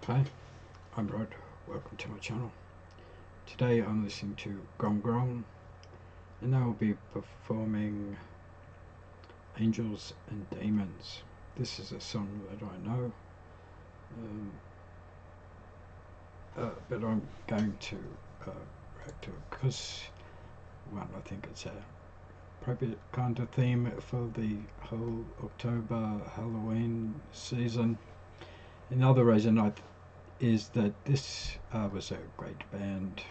Hi, I'm Rod. Welcome to my channel. Today I'm listening to Grong Grong, and they will be performing Angels and Demons. This is a song that I know, but I'm going to react to it because, one, I think it's a appropriate kind of theme for the whole October Halloween season. Another reason is that this was a great band,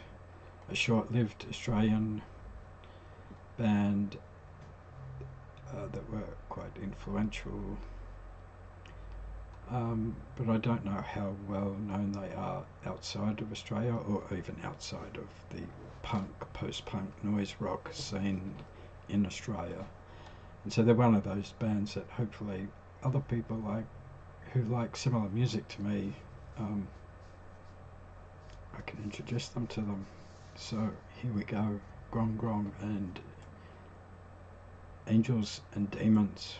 a short-lived Australian band that were quite influential, but I don't know how well known they are outside of Australia or even outside of the punk, post-punk, noise rock scene in Australia. And so they're one of those bands that hopefully other people who like similar music to me, I can introduce them to them. So here we go, Grong Grong and Angels and Demons.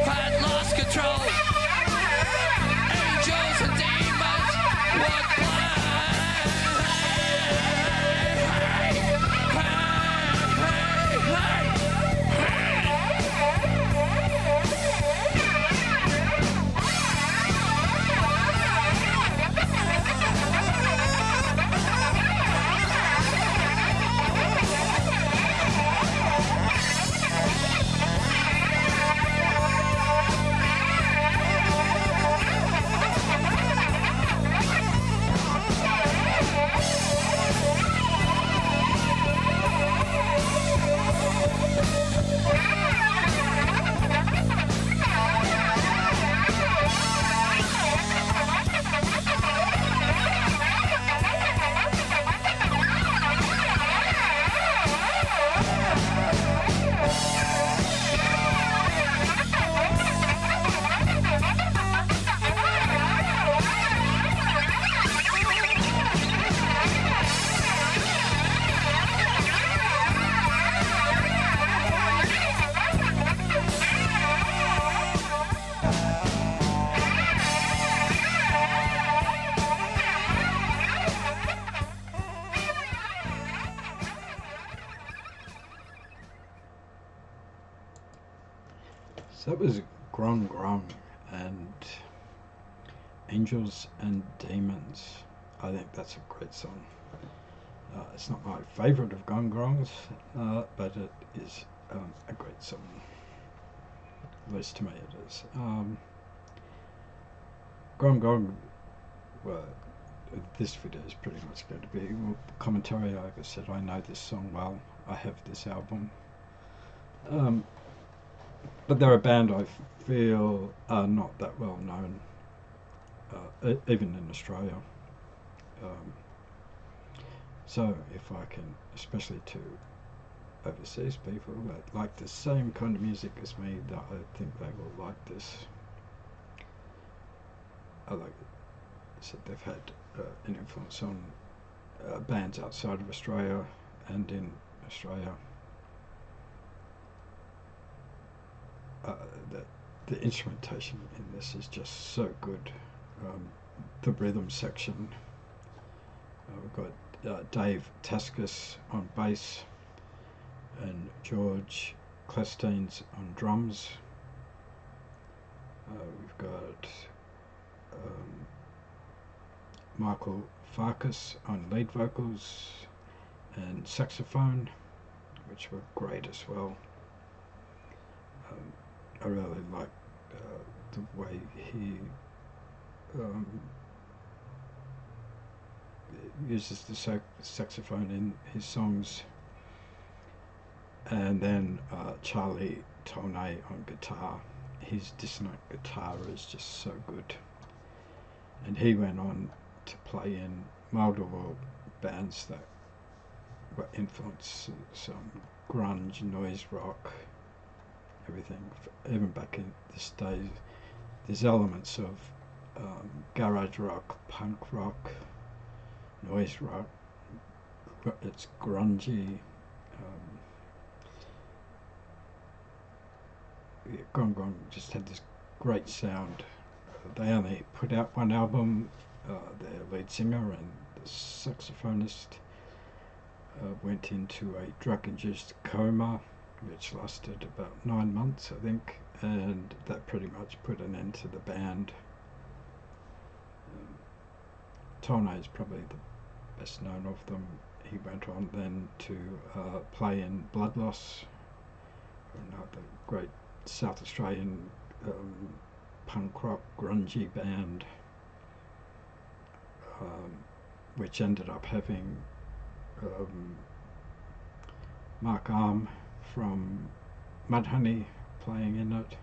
Had lost control. Angels and demons So that was Grong Grong and Angels and Demons. I think that's a great song. It's not my favourite of Grong Grong's, but it is a great song. At least to me it is. Grong Grong, this video is pretty much going to be commentary. Like I said, I know this song well. I have this album. But they're a band I feel are not that well known, even in Australia. So if I can, especially to overseas people that like the same kind of music as me, that I think they will like this. Like I said, they've had an influence on bands outside of Australia and in Australia. The instrumentation in this is just so good. The rhythm section, we've got Dave Taskas on bass and George Klestinis on drums. We've got Michael Farkas on lead vocals and saxophone, which were great as well. I really like the way he uses the saxophone in his songs. And then Charlie Tolnay on guitar. His dissonant guitar is just so good. And he went on to play in multiple bands that were influenced, some grunge, noise rock, everything. Even back in this day, there's elements of garage rock, punk rock, noise rock. It's grungy. Grong Grong just had this great sound. They only put out one album. Their lead singer and the saxophonist went into a drug-induced coma, which lasted about 9 months, I think, and that pretty much put an end to the band. Tolnay is probably the best known of them. He went on then to play in Blood Loss, another great South Australian punk rock grungy band, which ended up having Mark Arm from Mudhoney playing in it.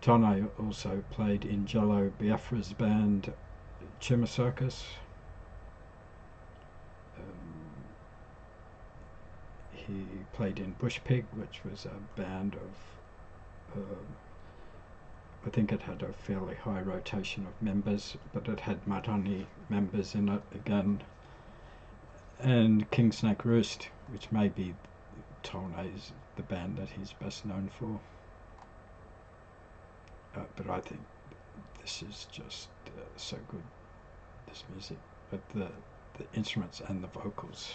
Tolnay also played in Jello Biafra's band Chima Circus. He played in Bush Pig, which was a band of I think it had a fairly high rotation of members, but it had Mudhoney members in it again. And King Snake Roost, which may be Tolnay's, the band that he's best known for. But I think this is just so good, this music, but the instruments and the vocals.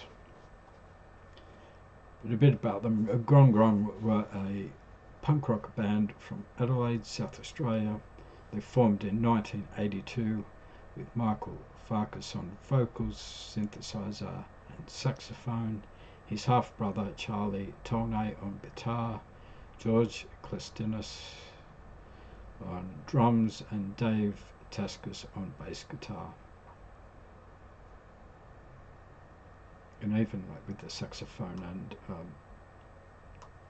But a bit about them. Grong Grong were a punk rock band from Adelaide, South Australia. They formed in 1982 with Michael Farkas on vocals, synthesizer and saxophone, his half-brother Charlie Tolnay on guitar, George Klestinis on drums and Dave Taskas on bass guitar. And even like with the saxophone and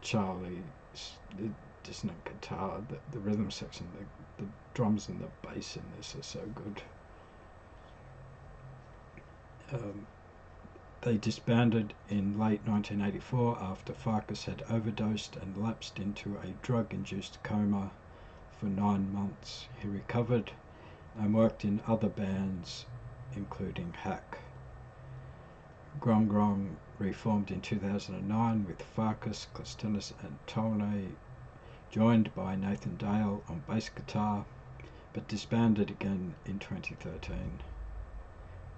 Charlie's dissonant guitar, the rhythm section, the drums and the bass in this are so good. They disbanded in late 1984 after Farkas had overdosed and lapsed into a drug-induced coma for 9 months. He recovered and worked in other bands, including Hack. Grong Grong reformed in 2009 with Farkas, Klestinis and Tolnay, joined by Nathan Dale on bass guitar, but disbanded again in 2013.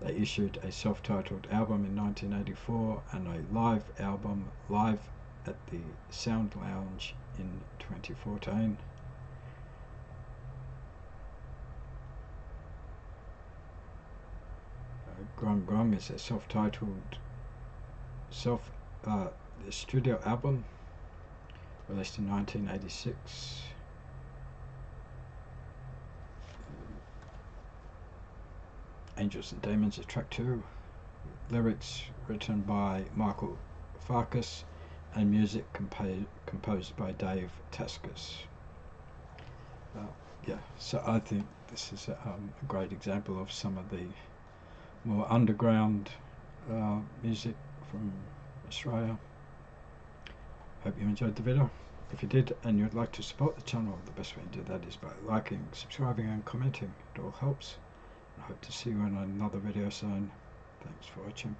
They issued a self-titled album in 1984 and a live album, Live at the Sound Lounge, in 2014. Grong Grong is a self-titled studio album released in 1986. Angels and Demons is track 2. Lyrics written by Michael Farkas and music composed by Dave Taskas. Yeah, so I think this is a great example of some of the more underground music from Australia. Hope you enjoyed the video. If you did and you'd like to support the channel, the best way to do that is by liking, subscribing and commenting. It all helps. I hope to see you in another video soon. Thanks for watching.